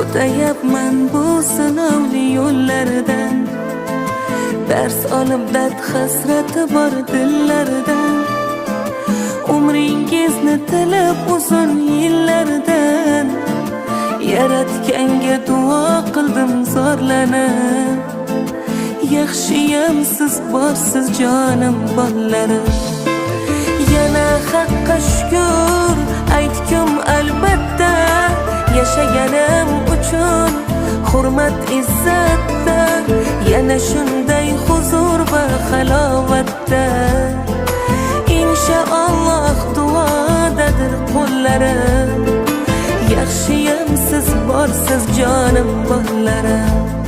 To'xtayapman bu sinovli yo'llardan, dars olib dard hasrati bor dillardan. Umringizni tilab uzun yillardan, yaratganga duo qildim zorlanib. Yaxshiyam siz borsiz jonim bollarim. Yana haqqa shukr aytgum albatta, yashaganim uchun hurmat izzatda. Yana shunday huzur va halovatda, inshaalloh duodadir qo'llarim. Yaxshiyam siz borsiz jonim bollarim.